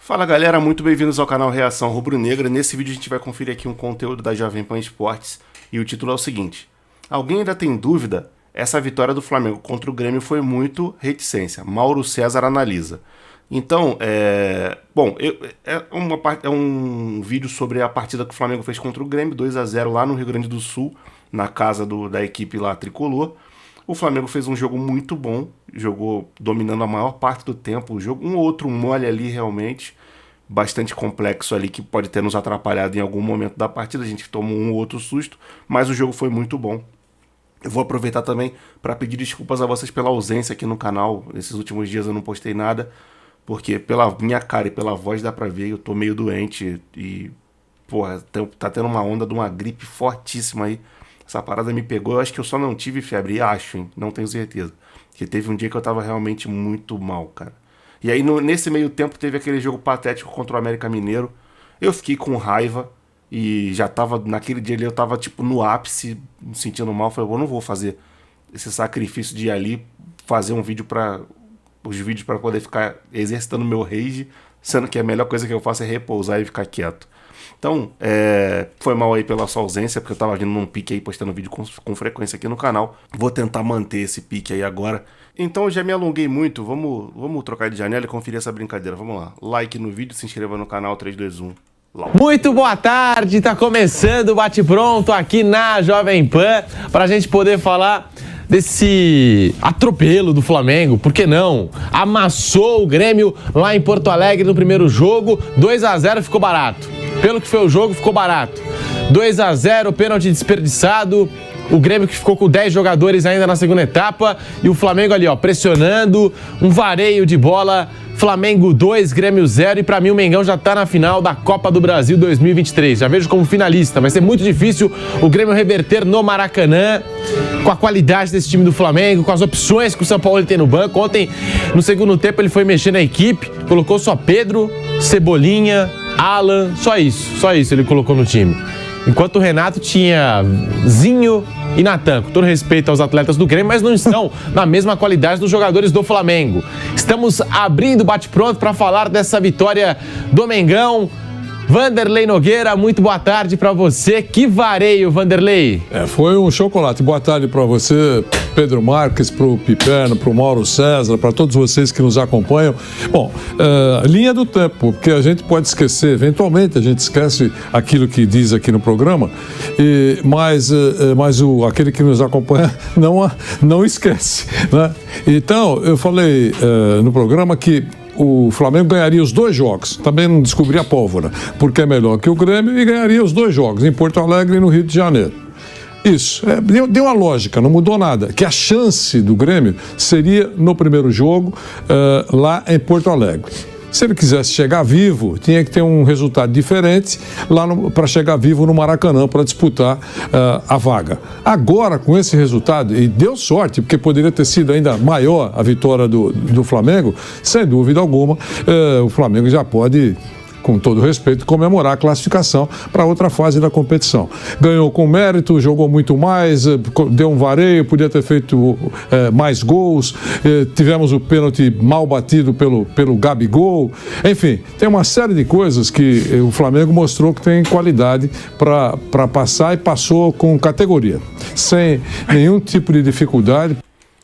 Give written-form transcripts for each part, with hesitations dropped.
Fala galera, muito bem-vindos ao canal Reação Rubro-Negra. Nesse vídeo a gente vai conferir aqui um conteúdo da Jovem Pan Esportes e o título é o seguinte: alguém ainda tem dúvida? Essa vitória do Flamengo contra o Grêmio foi muito reticência. Mauro César analisa. Então, é um vídeo sobre a partida que o Flamengo fez contra o Grêmio, 2-0 lá no Rio Grande do Sul, na casa da equipe lá tricolor. O Flamengo fez um jogo muito bom, jogou dominando a maior parte do tempo, o jogo, um ou outro mole ali realmente, bastante complexo ali, que pode ter nos atrapalhado em algum momento da partida, a gente tomou um ou outro susto, mas o jogo foi muito bom. Eu vou aproveitar também para pedir desculpas a vocês pela ausência aqui no canal, esses últimos dias eu não postei nada, porque pela minha cara e pela voz dá pra ver, eu tô meio doente e, porra, tá tendo uma onda de uma gripe fortíssima aí. Essa parada me pegou, eu acho que eu só não tive febre, acho, hein? Não tenho certeza. Porque teve um dia que eu tava realmente muito mal, cara. E aí, nesse meio tempo, teve aquele jogo patético contra o América Mineiro. Eu fiquei com raiva e já tava, naquele dia ali, eu tava, tipo, no ápice, me sentindo mal. Falei, eu não vou fazer esse sacrifício de ir ali, fazer os vídeos pra poder ficar exercitando meu rage, sendo que a melhor coisa que eu faço é repousar e ficar quieto. Então, foi mal aí pela sua ausência, porque eu tava vindo num pique aí, postando vídeo com frequência aqui no canal. Vou tentar manter esse pique aí agora. Então, eu já me alonguei muito, vamos trocar de janela e conferir essa brincadeira. Vamos lá, like no vídeo, se inscreva no canal, 3, 2, 1... Muito boa tarde, tá começando o Bate Pronto aqui na Jovem Pan, pra gente poder falar desse atropelo do Flamengo, por que não? Amassou o Grêmio lá em Porto Alegre no primeiro jogo, 2-0 ficou barato. Pelo que foi o jogo, ficou barato. 2-0, pênalti desperdiçado. O Grêmio que ficou com 10 jogadores ainda na segunda etapa. E o Flamengo ali, ó, pressionando. Um vareio de bola. Flamengo 2, Grêmio 0. E pra mim o Mengão já tá na final da Copa do Brasil 2023. Já vejo como finalista. Vai ser muito difícil o Grêmio reverter no Maracanã. Com a qualidade desse time do Flamengo, com as opções que o São Paulo tem no banco. Ontem, no segundo tempo, ele foi mexer na equipe. Colocou só Pedro, Cebolinha, Alan. Só isso ele colocou no time. Enquanto o Renato tinha Zinho e Natan, com todo respeito aos atletas do Grêmio, mas não estão na mesma qualidade dos jogadores do Flamengo. Estamos abrindo o bate-pronto para falar dessa vitória do Mengão. Vanderlei Nogueira, muito boa tarde para você. Que vareio, Vanderlei. Foi um chocolate. Boa tarde para você, Pedro Marques, para o Piperno, para o Mauro César, para todos vocês que nos acompanham. Bom, linha do tempo, porque a gente pode esquecer, eventualmente a gente esquece aquilo que diz aqui no programa, mas aquele que nos acompanha não esquece, né? Então, eu falei no programa que o Flamengo ganharia os 2 jogos, também não descobri a pólvora, porque é melhor que o Grêmio, e ganharia os 2 jogos, em Porto Alegre e no Rio de Janeiro. Isso, deu uma lógica, não mudou nada, que a chance do Grêmio seria no primeiro jogo, lá em Porto Alegre. Se ele quisesse chegar vivo, tinha que ter um resultado diferente lá para chegar vivo no Maracanã para disputar a vaga. Agora, com esse resultado, e deu sorte, porque poderia ter sido ainda maior a vitória do Flamengo, sem dúvida alguma, o Flamengo já pode, com todo respeito, comemorar a classificação para outra fase da competição. Ganhou com mérito, jogou muito mais, deu um vareio, podia ter feito mais gols, tivemos o pênalti mal batido pelo Gabigol. Enfim, tem uma série de coisas que o Flamengo mostrou que tem qualidade para passar, e passou com categoria, sem nenhum tipo de dificuldade.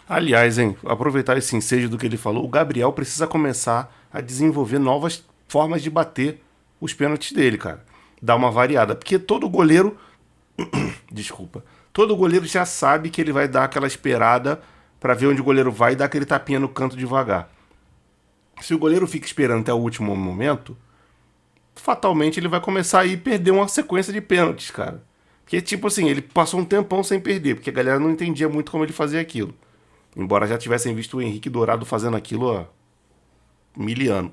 Aliás, aproveitar esse ensejo do que ele falou, o Gabriel precisa começar a desenvolver novas formas de bater os pênaltis dele, cara. Dar uma variada. Porque todo goleiro... Desculpa. Todo goleiro já sabe que ele vai dar aquela esperada pra ver onde o goleiro vai e dar aquele tapinha no canto devagar. Se o goleiro fica esperando até o último momento, fatalmente ele vai começar a ir perder uma sequência de pênaltis, cara. Porque, tipo assim, ele passou um tempão sem perder, porque a galera não entendia muito como ele fazia aquilo. Embora já tivessem visto o Henrique Dourado fazendo aquilo há 1000 anos.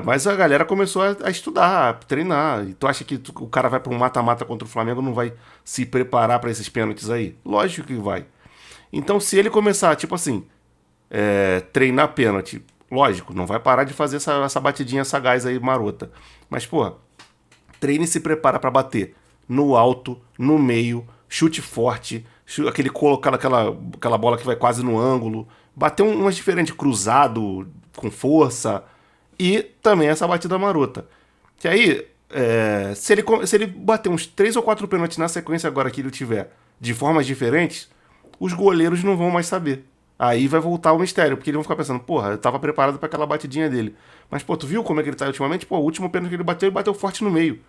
Mas a galera começou a estudar, a treinar. E tu acha que o cara vai para um mata-mata contra o Flamengo, não vai se preparar para esses pênaltis aí? Lógico que vai. Então, se ele começar, tipo assim, treinar pênalti, lógico, não vai parar de fazer essa batidinha sagaz aí, marota. Mas, pô, treina e se prepara para bater no alto, no meio, chute forte, colocar aquela bola que vai quase no ângulo, bater umas diferentes, cruzado, com força. E também essa batida marota. Que aí, se ele bater uns 3 ou 4 pênaltis na sequência agora que ele tiver, de formas diferentes, os goleiros não vão mais saber. Aí vai voltar o mistério, porque eles vão ficar pensando, porra, eu tava preparado pra aquela batidinha dele. Mas, pô, tu viu como é que ele tá ultimamente? Pô, o último pênalti que ele bateu forte no meio.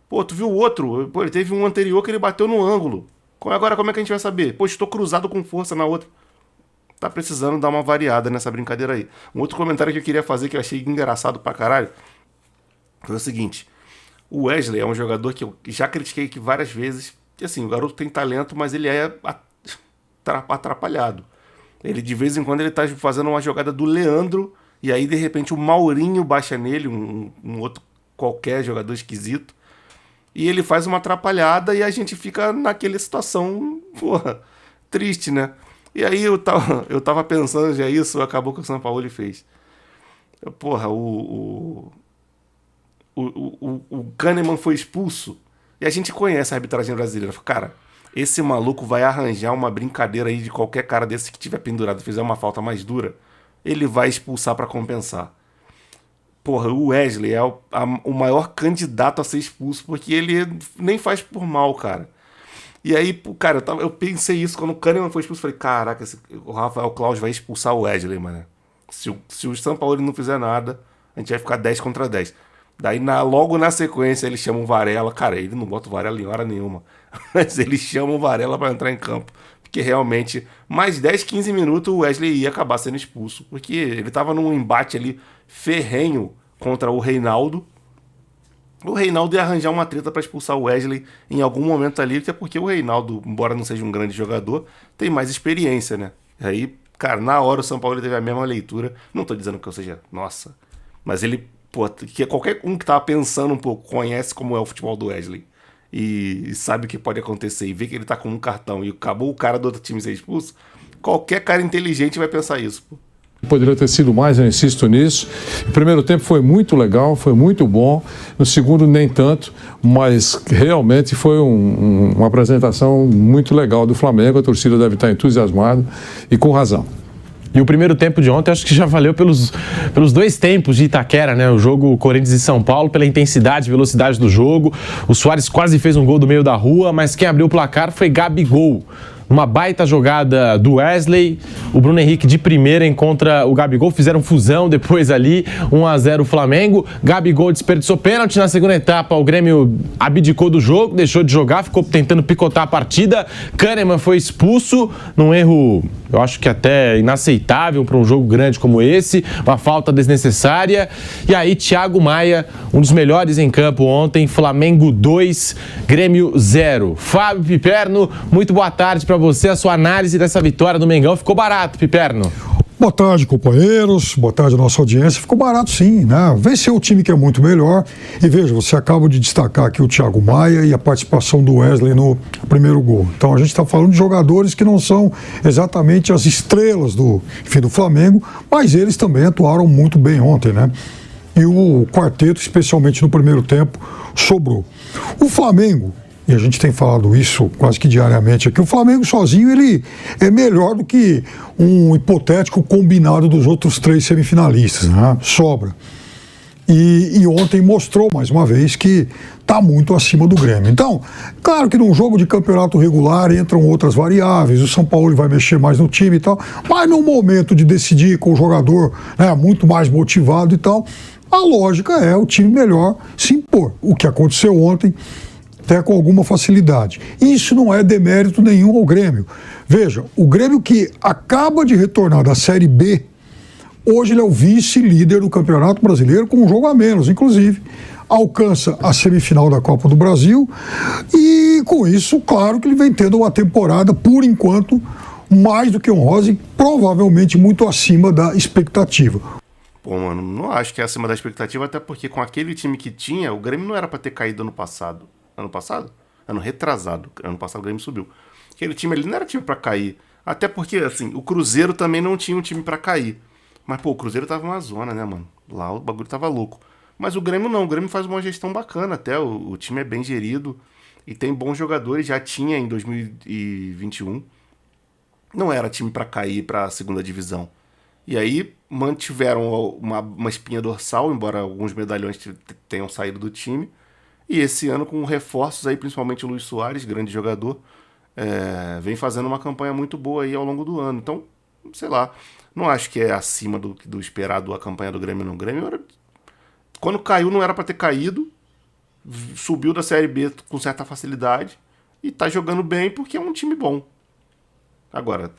Pô, tu viu o outro? Pô, ele teve um anterior que ele bateu no ângulo. Agora, como é que a gente vai saber? Pô, estou cruzado com força na outra. Tá precisando dar uma variada nessa brincadeira aí. Um outro comentário que eu queria fazer, que eu achei engraçado pra caralho, foi o seguinte. O Wesley é um jogador que eu já critiquei aqui várias vezes. Que assim, o garoto tem talento, mas ele é atrapalhado. Ele, de vez em quando, ele tá fazendo uma jogada do Leandro, e aí, de repente, o Maurinho baixa nele, um outro qualquer jogador esquisito, e ele faz uma atrapalhada e a gente fica naquela situação, porra, triste, né? E aí eu tava pensando já isso, acabou que o São Paulo fez. Porra, o Kahneman foi expulso, e a gente conhece a arbitragem brasileira. Cara, esse maluco vai arranjar uma brincadeira aí de qualquer cara desse que tiver pendurado e fizer uma falta mais dura, ele vai expulsar pra compensar. Porra, o Wesley é o maior candidato a ser expulso, porque ele nem faz por mal, cara. E aí, cara, eu pensei isso quando o Kahneman foi expulso. Falei, caraca, o Rafael Claus vai expulsar o Wesley, mano. Se o São Paulo não fizer nada, a gente vai ficar 10 contra 10. Daí, logo na sequência, ele chama o Varela. Cara, ele não bota o Varela em hora nenhuma. Mas ele chama o Varela pra entrar em campo. Porque realmente, mais 10, 15 minutos, o Wesley ia acabar sendo expulso. Porque ele tava num embate ali ferrenho contra o Reinaldo. O Reinaldo ia arranjar uma treta pra expulsar o Wesley em algum momento ali, até porque o Reinaldo, embora não seja um grande jogador, tem mais experiência, né? Aí, cara, na hora o São Paulo teve a mesma leitura. Não tô dizendo que eu seja, nossa, mas ele, pô, que qualquer um que tava pensando um pouco, conhece como é o futebol do Wesley e sabe o que pode acontecer e vê que ele tá com um cartão e acabou o cara do outro time ser expulso, qualquer cara inteligente vai pensar isso, pô. Poderia ter sido mais, eu insisto nisso. O primeiro tempo foi muito legal, foi muito bom. No segundo, nem tanto, mas realmente foi uma apresentação muito legal do Flamengo. A torcida deve estar entusiasmada e com razão. E o primeiro tempo de ontem acho que já valeu pelos 2 tempos de Itaquera, né? O jogo Corinthians e São Paulo, pela intensidade e velocidade do jogo. O Suárez quase fez um gol do meio da rua, mas quem abriu o placar foi Gabigol. Uma baita jogada do Wesley, o Bruno Henrique de primeira encontra o Gabigol, fizeram fusão depois ali, 1-0 o Flamengo, Gabigol desperdiçou pênalti na segunda etapa, o Grêmio abdicou do jogo, deixou de jogar, ficou tentando picotar a partida, Kahneman foi expulso, num erro, eu acho que até inaceitável para um jogo grande como esse, uma falta desnecessária, e aí Thiago Maia, um dos melhores em campo ontem, Flamengo 2, Grêmio 0. Fábio Piperno, muito boa tarde para você, a sua análise dessa vitória do Mengão. Ficou barato, Piperno? Boa tarde, companheiros. Boa tarde, nossa audiência. Ficou barato, sim, né? Venceu o time que é muito melhor. E veja, você acaba de destacar aqui o Thiago Maia e a participação do Wesley no primeiro gol. Então a gente está falando de jogadores que não são exatamente as estrelas do Flamengo, mas eles também atuaram muito bem ontem, né? E o quarteto, especialmente no primeiro tempo, sobrou. O Flamengo, e a gente tem falado isso quase que diariamente aqui, o Flamengo sozinho ele é melhor do que um hipotético combinado dos outros 3 semifinalistas, né? Sobra. E ontem mostrou mais uma vez que está muito acima do Grêmio. Então, claro que num jogo de campeonato regular entram outras variáveis, o São Paulo vai mexer mais no time e tal, mas no momento de decidir com o jogador, né, muito mais motivado e tal, a lógica é o time melhor se impor. O que aconteceu ontem, até com alguma facilidade. Isso não é demérito nenhum ao Grêmio. Veja, o Grêmio que acaba de retornar da Série B, hoje ele é o vice-líder do Campeonato Brasileiro com um jogo a menos, inclusive. Alcança a semifinal da Copa do Brasil e, com isso, claro que ele vem tendo uma temporada, por enquanto, mais do que honrosa e provavelmente muito acima da expectativa. Pô, mano, não acho que é acima da expectativa, até porque com aquele time que tinha, o Grêmio não era pra ter caído ano passado. Ano passado? Ano retrasado. Ano passado o Grêmio subiu. Aquele time ali não era time pra cair. Até porque, assim, o Cruzeiro também não tinha um time pra cair. Mas, pô, o Cruzeiro tava uma zona, né, mano? Lá o bagulho tava louco. Mas o Grêmio não. O Grêmio faz uma gestão bacana até. O time é bem gerido. E tem bons jogadores. Já tinha em 2021. Não era time pra cair pra segunda divisão. E aí mantiveram uma espinha dorsal, embora alguns medalhões tenham saído do time. E esse ano, com reforços aí, principalmente o Luis Soares, grande jogador, vem fazendo uma campanha muito boa aí ao longo do ano. Então, sei lá, não acho que é acima do esperado a campanha do Grêmio no Grêmio. Quando caiu, não era para ter caído. Subiu da Série B com certa facilidade e tá jogando bem porque é um time bom. Agora,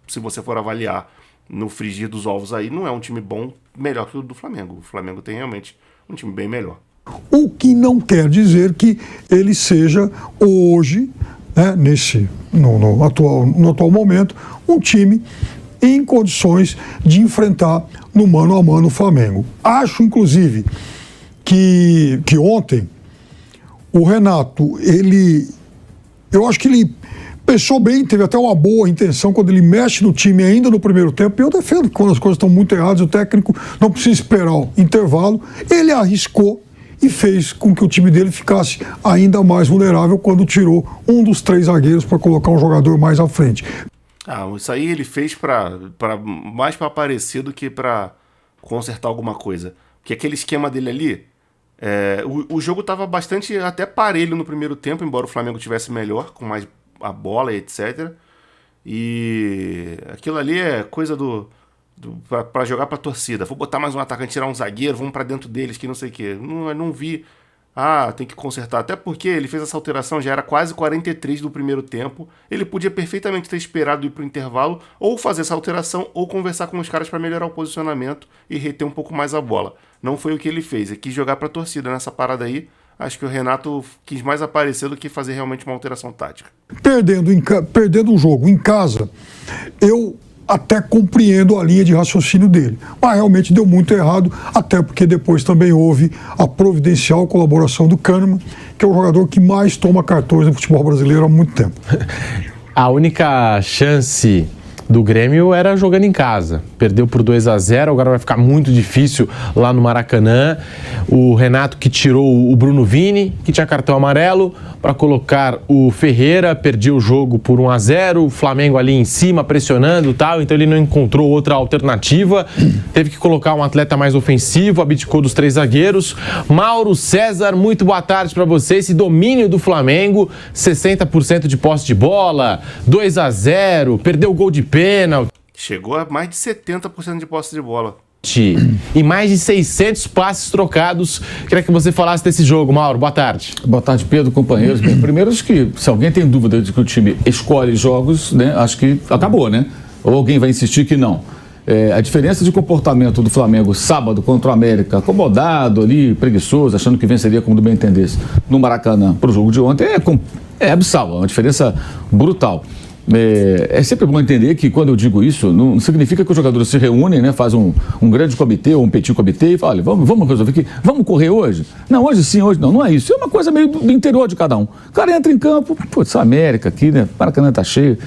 se você for avaliar no frigir dos ovos aí, não é um time bom melhor que o do Flamengo. O Flamengo tem realmente um time bem melhor. O que não quer dizer que ele seja hoje, né, no atual momento, um time em condições de enfrentar no mano a mano o Flamengo. Acho, inclusive, que ontem o Renato, eu acho que ele pensou bem, teve até uma boa intenção quando ele mexe no time ainda no primeiro tempo. E eu defendo que quando as coisas estão muito erradas, o técnico não precisa esperar o intervalo. Ele arriscou e fez com que o time dele ficasse ainda mais vulnerável quando tirou um dos 3 zagueiros para colocar um jogador mais à frente. Isso aí ele fez mais para aparecer do que para consertar alguma coisa. Porque aquele esquema dele ali, o jogo estava bastante até parelho no primeiro tempo, embora o Flamengo tivesse melhor, com mais a bola e etc. E aquilo ali é coisa para jogar pra torcida. Vou botar mais um atacante, tirar um zagueiro, vamos pra dentro deles, que não sei o quê. Não vi. Tem que consertar. Até porque ele fez essa alteração, já era quase 43 do primeiro tempo. Ele podia perfeitamente ter esperado ir pro intervalo, ou fazer essa alteração, ou conversar com os caras para melhorar o posicionamento e reter um pouco mais a bola. Não foi o que ele fez. Ele quis jogar pra torcida nessa parada aí. Acho que o Renato quis mais aparecer do que fazer realmente uma alteração tática. Perdendo um jogo em casa, eu até compreendo a linha de raciocínio dele. Mas realmente deu muito errado, até porque depois também houve a providencial colaboração do Kahneman, que é o jogador que mais toma cartões no futebol brasileiro há muito tempo. A única chance do Grêmio era jogando em casa. Perdeu por 2-0, agora vai ficar muito difícil lá no Maracanã. O Renato que tirou o Bruno Vini, que tinha cartão amarelo, para colocar o Ferreira, perdia o jogo por 1-0, o Flamengo ali em cima pressionando e tal, então ele não encontrou outra alternativa, teve que colocar um atleta mais ofensivo, abdicou dos 3 zagueiros. Mauro César, muito boa tarde para você. Esse domínio do Flamengo, 60% de posse de bola, 2-0, perdeu o gol de pênalti. Chegou a mais de 70% de posse de bola. E mais de 600 passes trocados. Queria que você falasse desse jogo, Mauro. Boa tarde. Boa tarde, Pedro, companheiros. Bem, primeiro, acho que se alguém tem dúvida de que o time escolhe jogos, né, acho que acabou, né? Ou alguém vai insistir que não. A diferença de comportamento do Flamengo sábado contra o América, acomodado ali, preguiçoso, achando que venceria como do bem entendesse, no Maracanã para o jogo de ontem, é abissal, é uma diferença brutal. É sempre bom entender que quando eu digo isso, não significa que os jogadores se reúnem, né, fazem um grande comitê ou um petit comitê e falam, olha, vamos resolver aqui, vamos correr hoje? Não, hoje sim, hoje não é isso. É uma coisa meio do interior de cada um. O cara entra em campo, putz, América aqui, né, Maracanã tá cheio,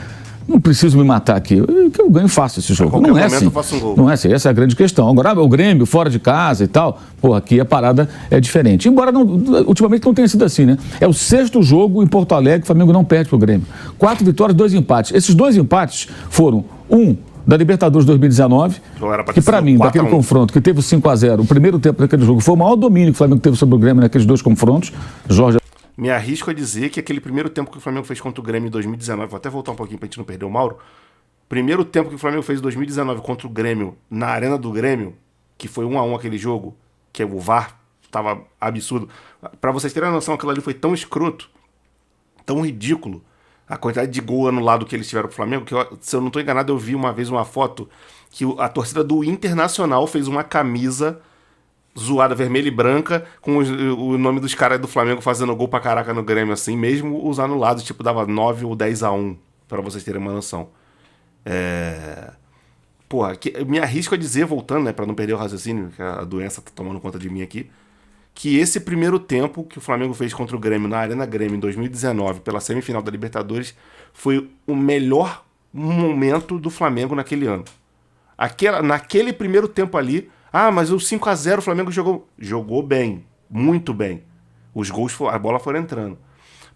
não preciso me matar aqui, eu ganho fácil esse jogo. Não é assim, não é assim, essa é a grande questão. Agora, o Grêmio, fora de casa e tal, aqui a parada é diferente. Embora ultimamente não tenha sido assim, né? É o 6º jogo em Porto Alegre que o Flamengo não perde pro Grêmio. 4 vitórias, 2 empates. Esses 2 empates foram da Libertadores 2019, que para mim, daquele confronto que teve o 5-0, o primeiro tempo daquele jogo, foi o maior domínio que o Flamengo teve sobre o Grêmio naqueles 2 confrontos. Jorge. Me arrisco a dizer que aquele primeiro tempo que o Flamengo fez contra o Grêmio em 2019, vou até voltar um pouquinho pra gente não perder o Mauro, primeiro tempo que o Flamengo fez em 2019 contra o Grêmio, na Arena do Grêmio, que foi 1-1 aquele jogo, que o VAR tava absurdo. Pra vocês terem a noção, aquilo ali foi tão escroto, tão ridículo, a quantidade de gol anulado que eles tiveram pro Flamengo, que se eu não tô enganado, eu vi uma vez uma foto que a torcida do Internacional fez uma camisa zoada, vermelha e branca, com o nome dos caras do Flamengo fazendo gol pra caraca no Grêmio, assim, mesmo os anulados, tipo, dava 9 ou 10-1, pra vocês terem uma noção. Me arrisco a dizer, voltando, né, pra não perder o raciocínio, que a doença tá tomando conta de mim aqui, que esse primeiro tempo que o Flamengo fez contra o Grêmio, na Arena Grêmio, em 2019, pela semifinal da Libertadores, foi o melhor momento do Flamengo naquele ano. Naquele primeiro tempo ali, mas o 5-0 o Flamengo jogou bem, muito bem. Os gols, a bola foi entrando.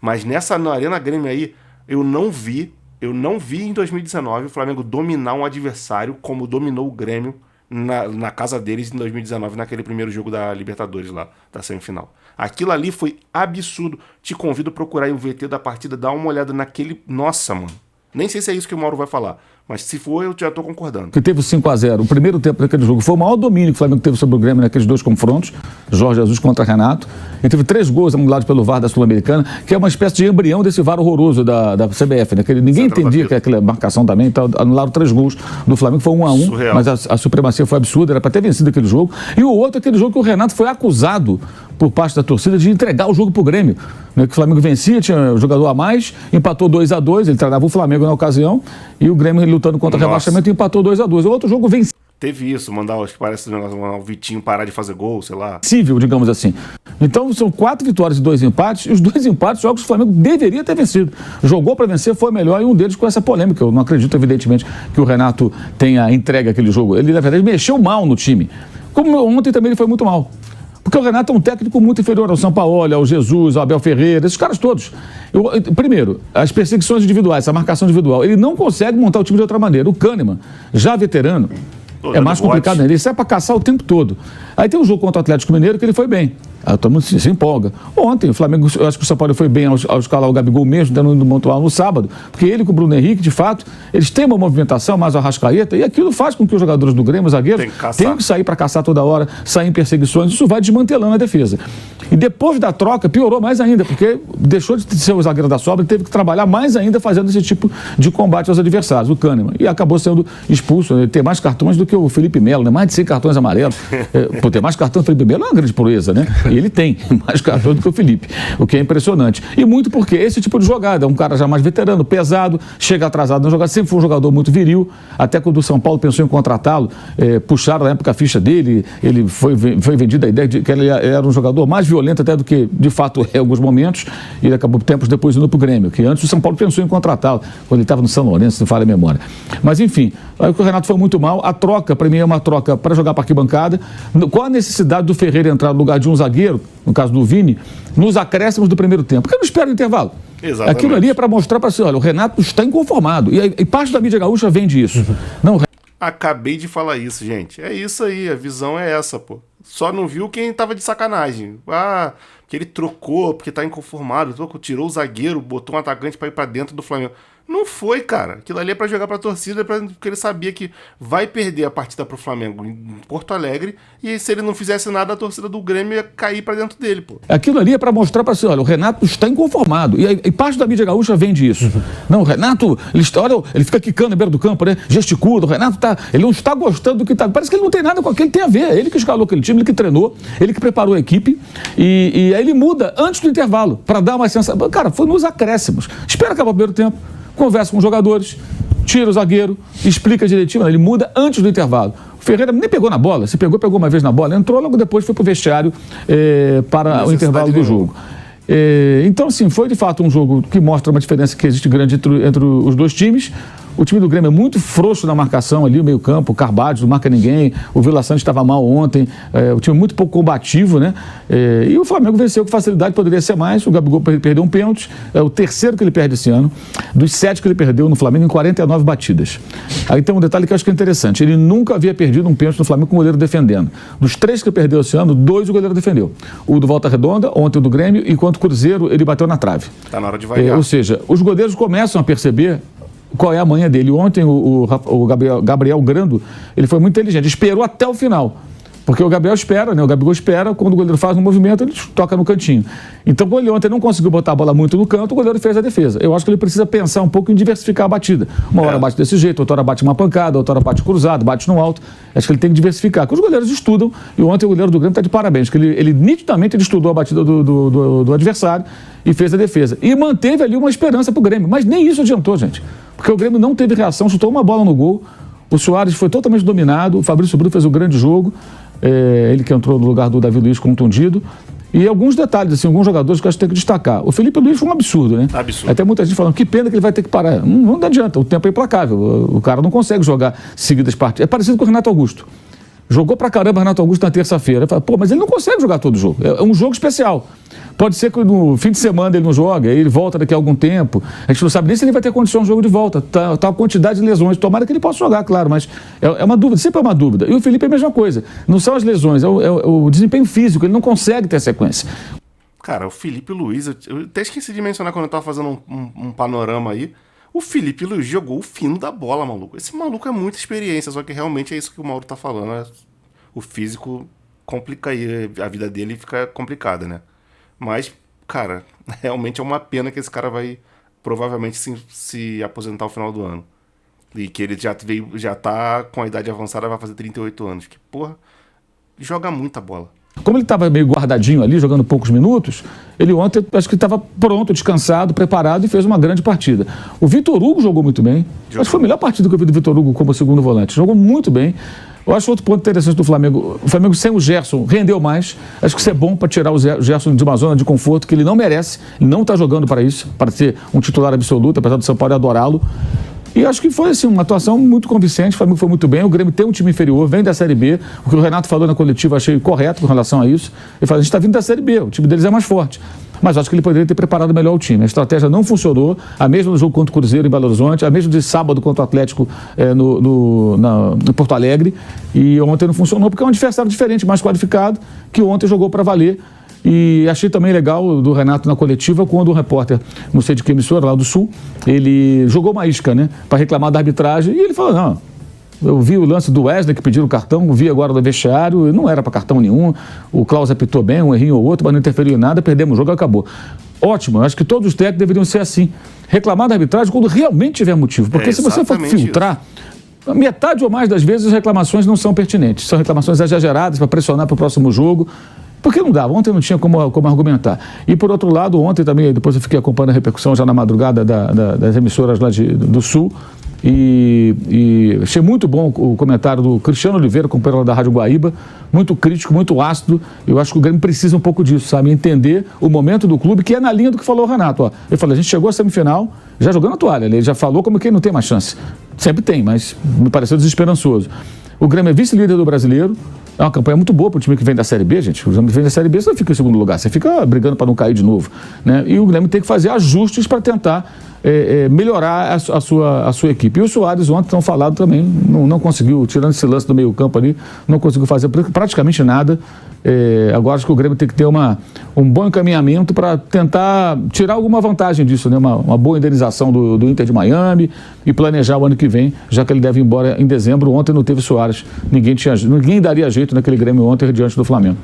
Mas na Arena Grêmio aí, eu não vi Eu não vi em 2019 o Flamengo dominar um adversário como dominou o Grêmio na casa deles em 2019, naquele primeiro jogo da Libertadores lá, da semifinal. Aquilo ali foi absurdo. Te convido a procurar aí o VT da partida, dar uma olhada naquele... Nossa, mano. Nem sei se é isso que o Mauro vai falar, mas se for, eu já tô concordando. Que teve o 5-0, o primeiro tempo daquele jogo, foi o maior domínio que o Flamengo teve sobre o Grêmio naqueles dois confrontos, Jorge Jesus contra Renato, e teve 3 gols anulados pelo VAR da Sul-Americana, que é uma espécie de embrião desse VAR horroroso da CBF, né? Ninguém entendia que aquela marcação também, então anularam 3 gols do Flamengo, foi 1-1, surreal. mas a supremacia foi absurda, era para ter vencido aquele jogo, e o outro, aquele jogo que o Renato foi acusado por parte da torcida de entregar o jogo pro Grêmio, né? Que o Flamengo vencia, tinha um jogador a mais, empatou 2-2, ele treinava o Flamengo na ocasião, e o Grêmio lutando contra o rebaixamento empatou 2-2. O outro jogo vencível, Teve isso, acho que parece o Vitinho parar de fazer gol, sei lá. digamos assim. Então são 4 vitórias e 2 empates, e os 2 empates, jogos que o Flamengo deveria ter vencido. Jogou para vencer, foi melhor, e um deles com essa polêmica. Eu não acredito, evidentemente, que o Renato tenha entregue aquele jogo. Ele, na verdade, mexeu mal no time. Como ontem também ele foi muito mal. Porque o Renato é um técnico muito inferior ao Sampaoli, ao Jesus, ao Abel Ferreira, esses caras todos. Primeiro, as perseguições individuais, a marcação individual. Ele não consegue montar o time de outra maneira. O Kahneman, já veterano, é mais complicado, né? Ele sai para caçar o tempo todo. Aí tem um jogo contra o Atlético Mineiro que ele foi bem. Todo mundo se empolga. Ontem, o Flamengo, eu acho que o São Paulo foi bem ao escalar o Gabigol mesmo, dando no Montual no sábado, porque ele com o Bruno Henrique, de fato, eles têm uma movimentação, mais o Arrascaeta, e aquilo faz com que os jogadores do Grêmio, os zagueiros, tenham que sair para caçar toda hora, sair em perseguições, isso vai desmantelando a defesa. E depois da troca, piorou mais ainda, porque deixou de ser o zagueiro da sobra e teve que trabalhar mais ainda fazendo esse tipo de combate aos adversários, o Kahneman. E acabou sendo expulso, ele tem mais cartões do que o Felipe Melo, né? Mais de 100 cartões amarelos. Por ter mais cartões, o Felipe Melo é uma grande proeza, né? E ele tem mais cartões do que o Felipe, o que é impressionante. E muito porque esse tipo de jogada, é um cara já mais veterano, pesado, chega atrasado na jogada, sempre foi um jogador muito viril, até quando o São Paulo pensou em contratá-lo, puxaram na época a ficha dele, ele foi vendida a ideia de que ele era um jogador mais violento até do que de fato é em alguns momentos, e ele acabou tempos depois indo para o Grêmio, que antes o São Paulo pensou em contratá-lo, quando ele estava no São Lourenço, se não falha a memória. Mas enfim, aí o Renato foi muito mal, a troca, para mim, é uma troca para jogar para arquibancada. Qual a necessidade do Ferreira entrar no lugar de um zagueiro, no caso do Vini, nos acréscimos do primeiro tempo? Porque não espera o intervalo. Exatamente. Aquilo ali é para mostrar para você, olha, o Renato está inconformado. E parte da mídia gaúcha vende isso. Não, acabei de falar isso, gente. É isso aí, a visão é essa, pô. Só não viu quem tava de sacanagem. Que ele trocou, porque tá inconformado, tirou o zagueiro, botou um atacante para ir para dentro do Flamengo. Não foi, cara. Aquilo ali é pra jogar pra torcida, porque ele sabia que vai perder a partida pro Flamengo em Porto Alegre, e se ele não fizesse nada, a torcida do Grêmio ia cair pra dentro dele, pô. Aquilo ali é pra mostrar pra você, olha, o Renato está inconformado. E parte da mídia gaúcha vende isso. Não, o Renato, ele fica quicando na beira do campo, né? Gesticula, o Renato ele não está gostando do que tá. Parece que ele não tem nada com aquilo que tem a ver. Ele que escalou aquele time, ele que treinou, ele que preparou a equipe, e aí ele muda antes do intervalo, pra dar uma sensação. Cara, foi nos acréscimos. Espera acabar o primeiro tempo. Conversa com os jogadores, tira o zagueiro, explica direitinho, ele muda antes do intervalo. O Ferreira nem pegou na bola, se pegou uma vez na bola, entrou, logo depois foi pro vestiário para o intervalo do jogo. Então, assim, foi de fato um jogo que mostra uma diferença que existe grande entre os dois times. O time do Grêmio é muito frouxo na marcação ali, o meio campo, o Carvalho não marca ninguém, o Vila Sante estava mal ontem, o time muito pouco combativo, né? E o Flamengo venceu com facilidade, poderia ser mais, o Gabigol perdeu um pênalti, é o terceiro que ele perde esse ano, dos 7 que ele perdeu no Flamengo em 49 batidas. Aí tem um detalhe que eu acho que é interessante, ele nunca havia perdido um pênalti no Flamengo com o goleiro defendendo. Dos 3 que ele perdeu esse ano, 2 o goleiro defendeu. O do Volta Redonda, ontem o do Grêmio, e contra o Cruzeiro ele bateu na trave. Tá na hora de variar. Ou seja, os goleiros começam a perceber qual é a manha dele. Ontem o Gabriel Grando, ele foi muito inteligente, esperou até o final. Porque o Gabriel espera, né? O Gabigol espera, quando o goleiro faz um movimento, ele toca no cantinho. Então, quando ele ontem não conseguiu botar a bola muito no canto, o goleiro fez a defesa. Eu acho que ele precisa pensar um pouco em diversificar a batida. Uma hora bate desse jeito, outra hora bate uma pancada, outra hora bate cruzado, bate no alto. Acho que ele tem que diversificar. Porque os goleiros estudam, e ontem o goleiro do Grêmio está de parabéns, porque ele nitidamente estudou a batida do adversário e fez a defesa. E manteve ali uma esperança para o Grêmio. Mas nem isso adiantou, gente. Porque o Grêmio não teve reação, chutou uma bola no gol, o Soares foi totalmente dominado, o Fabrício Bruno fez um grande jogo, ele que entrou no lugar do Davi Luiz contundido, e alguns detalhes, assim, alguns jogadores que eu acho que tem que destacar. O Felipe Luiz foi um absurdo, né? Absurdo. Até muita gente falando, que pena que ele vai ter que parar. Não adianta, o tempo é implacável, o cara não consegue jogar seguidas partidas. É parecido com o Renato Augusto. Jogou pra caramba Renato Augusto na terça-feira. Eu falei, pô, mas ele não consegue jogar todo jogo. É um jogo especial. Pode ser que no fim de semana ele não joga, aí ele volta daqui a algum tempo. A gente não sabe nem se ele vai ter condição de jogo de volta. Tá a quantidade de lesões. Tomara que ele possa jogar, claro, mas é uma dúvida, sempre é uma dúvida. E o Felipe é a mesma coisa. Não são as lesões, é o desempenho físico, ele não consegue ter sequência. Cara, o Felipe Luiz, eu até esqueci de mencionar quando eu tava fazendo um panorama aí. O Felipe Luiz jogou o fino da bola, maluco. Esse maluco é muita experiência, só que realmente é isso que o Mauro tá falando. Né? O físico complica aí, a vida dele fica complicada, né? Mas, cara, realmente é uma pena que esse cara vai provavelmente se aposentar ao final do ano. E que ele já tá com a idade avançada, vai fazer 38 anos. Que, porra, joga muita bola. Como ele estava meio guardadinho ali, jogando poucos minutos, ele ontem acho que estava pronto, descansado, preparado e fez uma grande partida. O Vitor Hugo jogou muito bem. Acho que foi a melhor partida que eu vi do Vitor Hugo como segundo volante. Jogou muito bem. Eu acho outro ponto interessante do Flamengo. O Flamengo sem o Gerson rendeu mais. Acho que isso é bom para tirar o Gerson de uma zona de conforto que ele não merece. Ele não está jogando para isso, para ser um titular absoluto, apesar do São Paulo adorá-lo. E acho que foi assim, uma atuação muito convincente, o Flamengo foi muito bem, o Grêmio tem um time inferior, vem da Série B, o que o Renato falou na coletiva achei correto com relação a isso. Ele falou, a gente está vindo da Série B, o time deles é mais forte. Mas acho que ele poderia ter preparado melhor o time. A estratégia não funcionou, a mesma no jogo contra o Cruzeiro em Belo Horizonte, a mesma de sábado contra o Atlético no Porto Alegre, e ontem não funcionou porque é um adversário diferente, mais qualificado, que ontem jogou para valer. E achei também legal do Renato na coletiva, quando o repórter, não sei de que emissora, lá do Sul, ele jogou uma isca, né, para reclamar da arbitragem, e ele falou, não, eu vi o lance do Wesley, que pediram o cartão, vi agora do vestiário, não era para cartão nenhum, o Klaus apitou bem, um errinho ou outro, mas não interferiu em nada, perdemos o jogo e acabou. Ótimo, acho que todos os técnicos deveriam ser assim, reclamar da arbitragem quando realmente tiver motivo, porque se você for filtrar, metade ou mais das vezes as reclamações não são pertinentes, são reclamações exageradas para pressionar para o próximo jogo. Porque não dava, ontem não tinha como argumentar. E por outro lado, ontem também, depois eu fiquei acompanhando a repercussão já na madrugada das emissoras lá do Sul, e achei muito bom o comentário do Cristiano Oliveira, companheiro da Rádio Guaíba, muito crítico, muito ácido. Eu acho que o Grêmio precisa um pouco disso, sabe? Entender o momento do clube, que é na linha do que falou o Renato. Ó. Ele falou, a gente chegou à semifinal, já jogando a toalha, ele já falou como quem não tem mais chance. Sempre tem, mas me pareceu desesperançoso. O Grêmio é vice-líder do Brasileiro. É uma campanha muito boa para o time que vem da Série B, gente. O time que vem da Série B, você não fica em segundo lugar, você fica brigando para não cair de novo. Né? E o Grêmio tem que fazer ajustes para tentar melhorar a sua equipe. E o Soares ontem, tão falado também, não conseguiu, tirando esse lance do meio campo ali, não conseguiu fazer praticamente nada. Agora acho que o Grêmio tem que ter um bom encaminhamento para tentar tirar alguma vantagem disso, né? Uma boa indenização do Inter de Miami e planejar o ano que vem, já que ele deve ir embora em dezembro. Ontem não teve Soares, ninguém daria jeito naquele Grêmio ontem diante do Flamengo.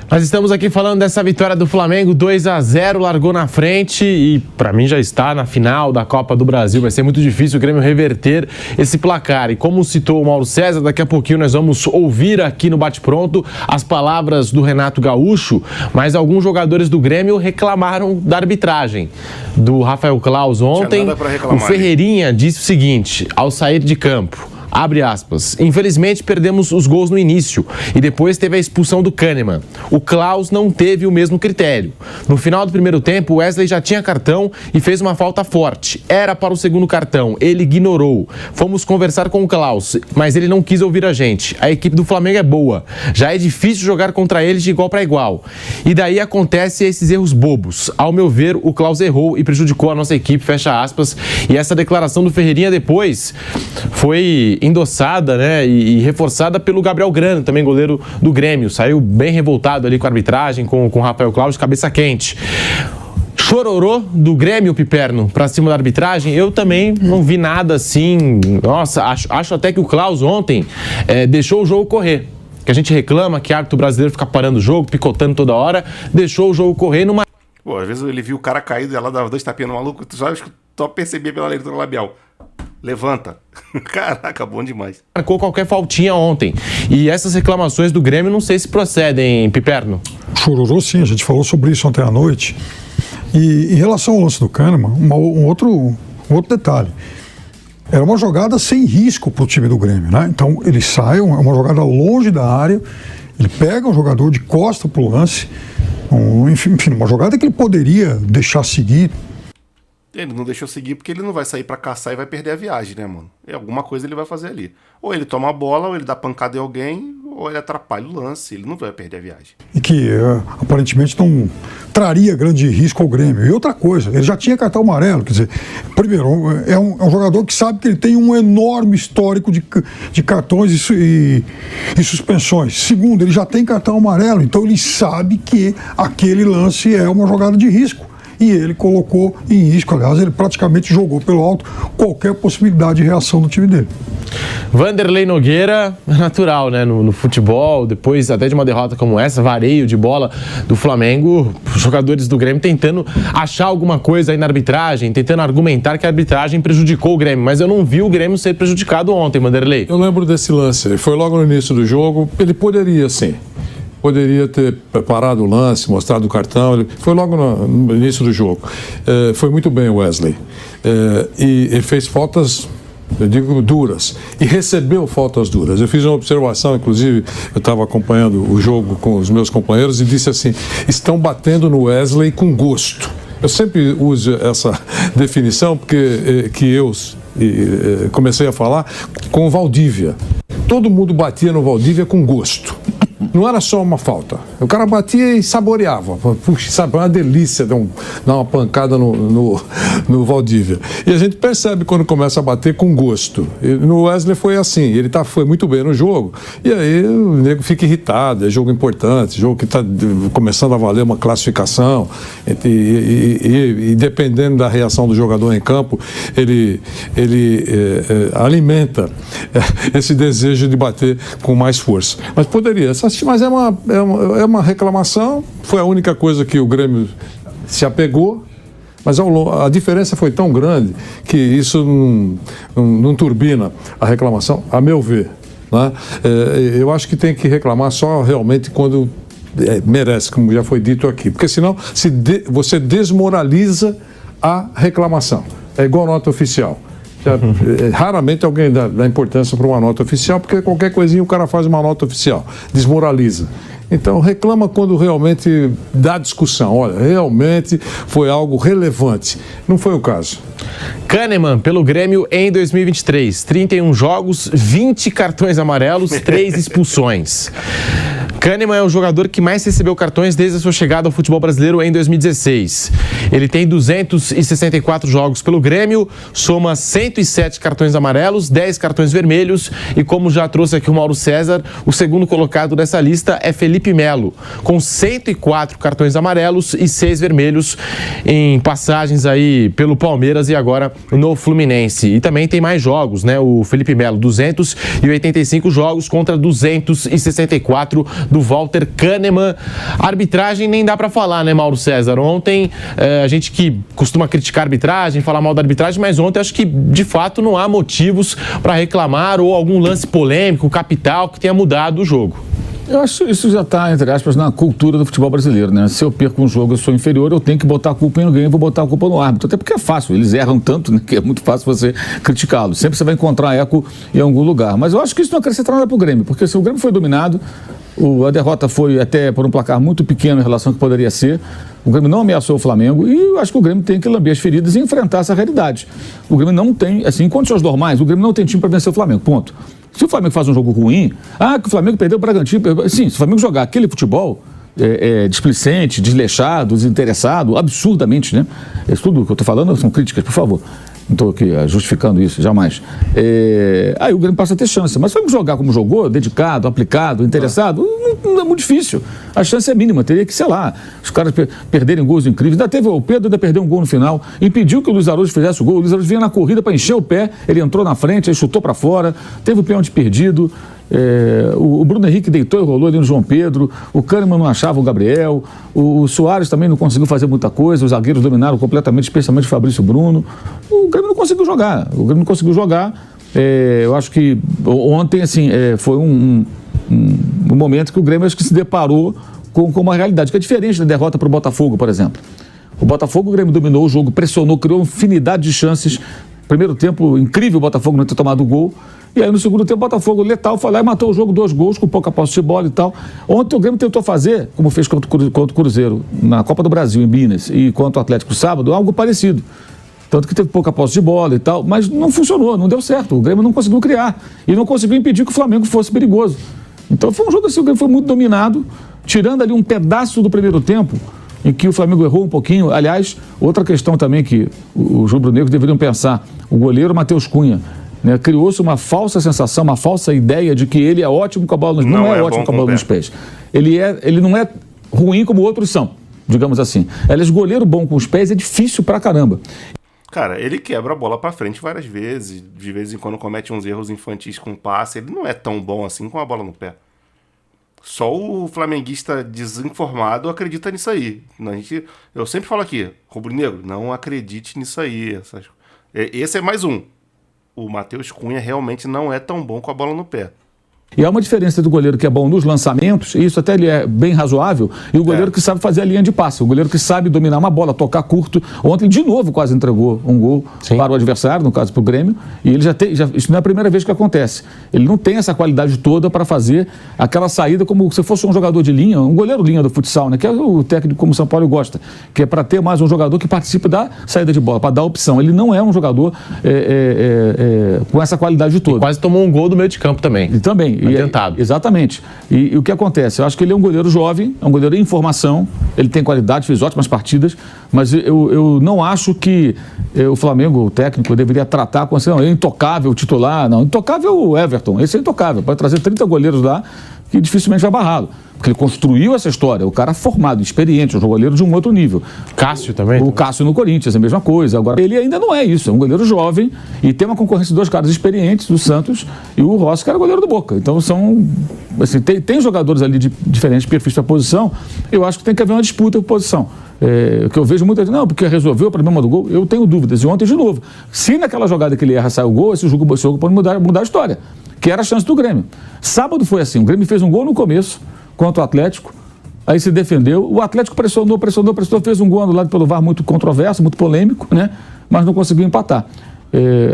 Nós estamos aqui falando dessa vitória do Flamengo, 2-0, largou na frente e para mim já está na final da Copa do Brasil. Vai ser muito difícil o Grêmio reverter esse placar. E como citou o Mauro César, daqui a pouquinho nós vamos ouvir aqui no Bate Pronto as palavras do Renato Gaúcho, mas alguns jogadores do Grêmio reclamaram da arbitragem. Do Rafael Klaus ontem, o Ferreirinha disse o seguinte, ao sair de campo, abre aspas, infelizmente perdemos os gols no início e depois teve a expulsão do Kahneman. O Klaus não teve o mesmo critério. No final do primeiro tempo, o Wesley já tinha cartão e fez uma falta forte. Era para o segundo cartão, ele ignorou. Fomos conversar com o Klaus, mas ele não quis ouvir a gente. A equipe do Flamengo é boa. Já é difícil jogar contra eles de igual para igual. E daí acontecem esses erros bobos. Ao meu ver, o Klaus errou e prejudicou a nossa equipe, fecha aspas. E essa declaração do Ferreirinha depois foi endossada, né, e reforçada pelo Gabriel Grano, também goleiro do Grêmio. Saiu bem revoltado ali com a arbitragem, com o Rafael Klaus, cabeça quente. Chororô do Grêmio, Piperno, pra cima da arbitragem, eu também não vi nada assim. Nossa, acho até que o Klaus ontem deixou o jogo correr. Que a gente reclama que árbitro brasileiro fica parando o jogo, picotando toda hora, deixou o jogo correr numa... Pô, às vezes ele viu o cara caído e ela dava 2 tapinhas no maluco, tu só percebia pela leitura labial. Levanta. Caraca, bom demais. Marcou qualquer faltinha ontem. E essas reclamações do Grêmio, não sei se procedem, Piperno. Chororô, sim, a gente falou sobre isso ontem à noite. E em relação ao lance do Kahneman, um outro detalhe. Era uma jogada sem risco para o time do Grêmio, né? Então ele sai, é uma jogada longe da área, ele pega um jogador de costa para o lance, enfim, uma jogada que ele poderia deixar seguir. Ele não deixou seguir porque ele não vai sair pra caçar e vai perder a viagem, né, mano? E alguma coisa ele vai fazer ali. Ou ele toma a bola, ou ele dá pancada em alguém, ou ele atrapalha o lance. Ele não vai perder a viagem. E que aparentemente não traria grande risco ao Grêmio. E outra coisa, ele já tinha cartão amarelo. Quer dizer, primeiro, é um jogador que sabe que ele tem um enorme histórico de cartões e suspensões. Segundo, ele já tem cartão amarelo, então ele sabe que aquele lance é uma jogada de risco. E ele colocou em risco, aliás, ele praticamente jogou pelo alto qualquer possibilidade de reação do time dele. Vanderlei Nogueira, natural, né? No futebol, depois até de uma derrota como essa, vareio de bola do Flamengo, os jogadores do Grêmio tentando achar alguma coisa aí na arbitragem, tentando argumentar que a arbitragem prejudicou o Grêmio, mas eu não vi o Grêmio ser prejudicado ontem, Vanderlei. Eu lembro desse lance, foi logo no início do jogo, ele poderia sim. Poderia ter preparado o lance, mostrado o cartão. Foi logo no início do jogo. Foi muito bem o Wesley. E ele fez faltas, eu digo, duras. E recebeu faltas duras. Eu fiz uma observação, inclusive, eu estava acompanhando o jogo com os meus companheiros e disse assim: estão batendo no Wesley com gosto. Eu sempre uso essa definição porque eu comecei a falar com o Valdívia. Todo mundo batia no Valdívia com gosto. Não era só uma falta. O cara batia e saboreava. Puxa, sabe, uma delícia dar uma pancada no Valdívia. E a gente percebe quando começa a bater com gosto. E no Wesley foi assim. Ele foi muito bem no jogo. E aí o nego fica irritado. É jogo importante, jogo que está começando a valer uma classificação. E dependendo da reação do jogador em campo, ele alimenta esse desejo de bater com mais força. Mas poderia. Mas é uma reclamação, foi a única coisa que o Grêmio se apegou, mas a diferença foi tão grande que isso não turbina a reclamação, a meu ver. Né? Eu acho que tem que reclamar só realmente quando merece, como já foi dito aqui, porque senão você desmoraliza a reclamação. É igual nota oficial. Raramente alguém dá importância para uma nota oficial, porque qualquer coisinha o cara faz uma nota oficial, desmoraliza. Então reclama quando realmente dá discussão. Olha, realmente foi algo relevante. Não foi o caso. Kahneman, pelo Grêmio em 2023. 31 jogos, 20 cartões amarelos, 3 expulsões. Kahneman é o jogador que mais recebeu cartões desde a sua chegada ao futebol brasileiro em 2016. Ele tem 264 jogos pelo Grêmio, soma 107 cartões amarelos, 10 cartões vermelhos e, como já trouxe aqui o Mauro César, o segundo colocado dessa lista é Felipe Melo, com 104 cartões amarelos e 6 vermelhos em passagens aí pelo Palmeiras e agora no Fluminense. E também tem mais jogos, né? O Felipe Melo, 285 jogos contra 264 do Walter Kahneman. A arbitragem nem dá pra falar, né, Mauro César? Ontem, a gente que costuma criticar a arbitragem, falar mal da arbitragem, mas ontem acho que, de fato, não há motivos para reclamar ou algum lance polêmico, capital, que tenha mudado o jogo. Eu acho que isso já está, entre aspas, na cultura do futebol brasileiro, né? Se eu perco um jogo, eu sou inferior, eu tenho que botar a culpa em alguém, eu vou botar a culpa no árbitro. Até porque é fácil, eles erram tanto, né, que é muito fácil você criticá-los. Sempre você vai encontrar eco em algum lugar. Mas eu acho que isso não acrescenta nada para o Grêmio, porque se o Grêmio foi dominado, a derrota foi até por um placar muito pequeno em relação ao que poderia ser. O Grêmio não ameaçou o Flamengo e eu acho que o Grêmio tem que lamber as feridas e enfrentar essa realidade. O Grêmio não tem, assim, em condições normais, o Grêmio não tem time para vencer o Flamengo, ponto. Se o Flamengo faz um jogo ruim, que o Flamengo perdeu o Bragantino, sim, se o Flamengo jogar aquele futebol displicente, desleixado, desinteressado, absurdamente, né? Isso tudo que eu estou falando são críticas, por favor. Não estou aqui justificando isso, jamais. Aí o Grêmio passa a ter chance. Mas se vamos jogar como jogou, dedicado, aplicado, interessado, não é muito difícil. A chance é mínima. Teria que, sei lá, os caras perderem gols incríveis. Ainda teve o Pedro, ainda perdeu um gol no final. Impediu que o Luiz Araújo fizesse o gol. O Luiz Araújo vinha na corrida para encher o pé. Ele entrou na frente, ele chutou para fora. Teve o pênalti perdido. O Bruno Henrique deitou e rolou ali no João Pedro. O Kahneman não achava o Gabriel. O Soares também não conseguiu fazer muita coisa. Os zagueiros dominaram completamente, especialmente o Fabrício Bruno. O Grêmio não conseguiu jogar. Eu acho que ontem, assim, foi um momento que o Grêmio acho que se deparou com uma realidade que é diferente da derrota para o Botafogo, por exemplo. O Botafogo, o Grêmio dominou o jogo, pressionou, criou uma infinidade de chances. Primeiro tempo, incrível o Botafogo não ter tomado o gol. E aí no segundo tempo o Botafogo letal foi lá e matou o jogo, 2 gols com pouca posse de bola e tal. Ontem o Grêmio tentou fazer, como fez contra o Cruzeiro, na Copa do Brasil, em Minas, e contra o Atlético sábado, algo parecido. Tanto que teve pouca posse de bola e tal, mas não funcionou, não deu certo. O Grêmio não conseguiu criar e não conseguiu impedir que o Flamengo fosse perigoso. Então foi um jogo assim, o Grêmio foi muito dominado, tirando ali um pedaço do primeiro tempo, em que o Flamengo errou um pouquinho. Aliás, outra questão também que os rubro-negros deveriam pensar, o goleiro Matheus Cunha, né, criou-se uma falsa sensação, uma falsa ideia de que ele é ótimo com a bola nos pés. Não é ótimo com a bola nos pés. Ele não é ruim como outros são, digamos assim. Aliás, goleiro bom com os pés é difícil pra caramba. Cara, ele quebra a bola pra frente várias vezes, de vez em quando comete uns erros infantis com passe, ele não é tão bom assim com a bola no pé. Só o flamenguista desinformado acredita nisso aí. Eu sempre falo aqui, rubro-negro, não acredite nisso aí. Esse é mais um. O Matheus Cunha realmente não é tão bom com a bola no pé. E há uma diferença do goleiro que é bom nos lançamentos, e isso até ele é bem razoável, e o goleiro que sabe fazer a linha de passe, o goleiro que sabe dominar uma bola, tocar curto. Ontem, de novo, quase entregou um gol para o adversário, no caso para o Grêmio, e ele isso não é a primeira vez que acontece. Ele não tem essa qualidade toda para fazer aquela saída como se fosse um jogador de linha, um goleiro linha do futsal, né, que é o técnico como o São Paulo gosta, que é para ter mais um jogador que participe da saída de bola, para dar opção. Ele não é um jogador com essa qualidade toda. E quase tomou um gol do meio de campo também. E também. Tentado. Exatamente. E o que acontece? Eu acho que ele é um goleiro jovem, é um goleiro em formação, ele tem qualidade, fez ótimas partidas, mas eu não acho que o Flamengo, o técnico, deveria tratar com assim, não, ele é intocável, o titular, não. Intocável é o Everton, esse é intocável, pode trazer 30 goleiros lá que dificilmente vai barrá-lo. Porque ele construiu essa história, o cara formado, experiente, um goleiro de um outro nível. Cássio também? O Cássio no Corinthians, a mesma coisa. Agora, ele ainda não é isso, é um goleiro jovem e tem uma concorrência de dois caras experientes, o Santos e o Rossi, que era goleiro do Boca. Então, assim, tem jogadores ali de diferentes perfis para posição, eu acho que tem que haver uma disputa por posição. Que eu vejo muita gente, não, porque resolveu o problema do gol, eu tenho dúvidas. E ontem, de novo, se naquela jogada que ele erra sai o gol, esse jogo pode mudar a história, que era a chance do Grêmio. Sábado foi assim, o Grêmio fez um gol no começo, contra o Atlético, aí se defendeu, o Atlético pressionou, fez um gol anulado pelo VAR muito controverso, muito polêmico, né? Mas não conseguiu empatar.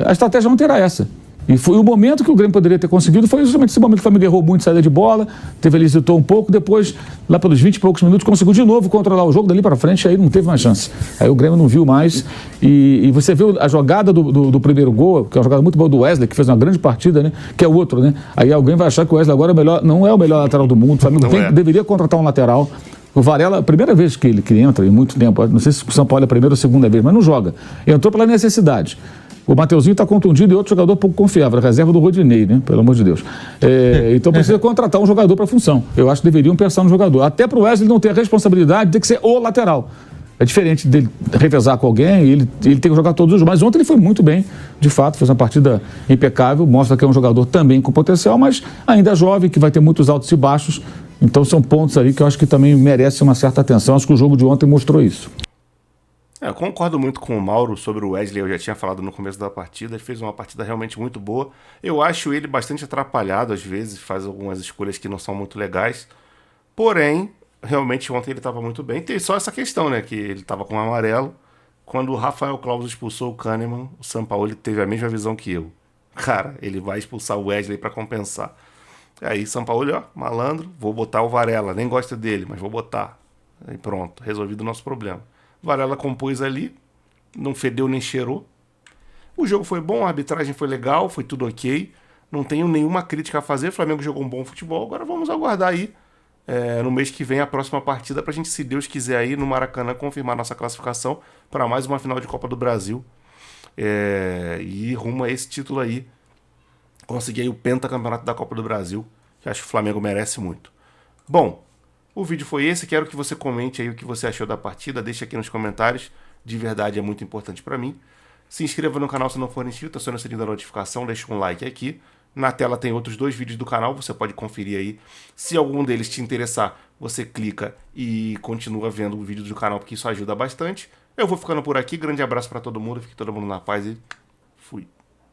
A estratégia não terá essa. E foi o momento que o Grêmio poderia ter conseguido, foi justamente esse momento que o Flamengo errou muito saída de bola, ele hesitou um pouco, depois, lá pelos 20 e poucos minutos, conseguiu de novo controlar o jogo, dali para frente, aí não teve mais chance. Aí o Grêmio não viu mais, e você viu a jogada do primeiro gol, que é uma jogada muito boa do Wesley, que fez uma grande partida, né? Que é o outro, né? Aí alguém vai achar que o Wesley agora não é o melhor lateral do mundo, o Flamengo deveria contratar um lateral. O Varela, a primeira vez que ele entra, em muito tempo, não sei se o São Paulo é a primeira ou segunda vez, mas não joga. Entrou pela necessidade. O Mateuzinho está contundido e outro jogador pouco confiável, a reserva do Rodinei, né? Pelo amor de Deus. Então precisa contratar um jogador para a função. Eu acho que deveriam pensar no jogador. Até para o Wesley não ter a responsabilidade de ter que ser o lateral. É diferente dele revezar com alguém, ele tem que jogar todos os jogos. Mas ontem ele foi muito bem, de fato, fez uma partida impecável, mostra que é um jogador também com potencial, mas ainda jovem, que vai ter muitos altos e baixos. Então são pontos ali que eu acho que também merecem uma certa atenção. Acho que o jogo de ontem mostrou isso. Eu concordo muito com o Mauro sobre o Wesley, eu já tinha falado no começo da partida, ele fez uma partida realmente muito boa. Eu acho ele bastante atrapalhado às vezes, faz algumas escolhas que não são muito legais. Porém, realmente ontem ele estava muito bem. Tem só essa questão, né, que ele estava com o amarelo. Quando o Rafael Claus expulsou o Kahneman, o Sampaoli teve a mesma visão que eu. Cara, ele vai expulsar o Wesley para compensar. Aí Sampaoli, ó, malandro, vou botar o Varela, nem gosta dele, mas vou botar. Aí pronto, resolvido o nosso problema. Varela compôs ali, não fedeu nem cheirou. O jogo foi bom, a arbitragem foi legal, foi tudo ok. Não tenho nenhuma crítica a fazer, o Flamengo jogou um bom futebol. Agora vamos aguardar aí, no mês que vem, a próxima partida, pra gente, se Deus quiser, aí no Maracanã, confirmar nossa classificação para mais uma final de Copa do Brasil. E rumo a esse título aí, conseguir aí o pentacampeonato da Copa do Brasil, que acho que o Flamengo merece muito. Bom, o vídeo foi esse, quero que você comente aí o que você achou da partida, deixa aqui nos comentários, de verdade é muito importante para mim. Se inscreva no canal se não for inscrito, acione o sininho da notificação, deixa um like aqui. Na tela tem outros 2 vídeos do canal, você pode conferir aí. Se algum deles te interessar, você clica e continua vendo o vídeo do canal, porque isso ajuda bastante. Eu vou ficando por aqui, grande abraço para todo mundo, fique todo mundo na paz e fui.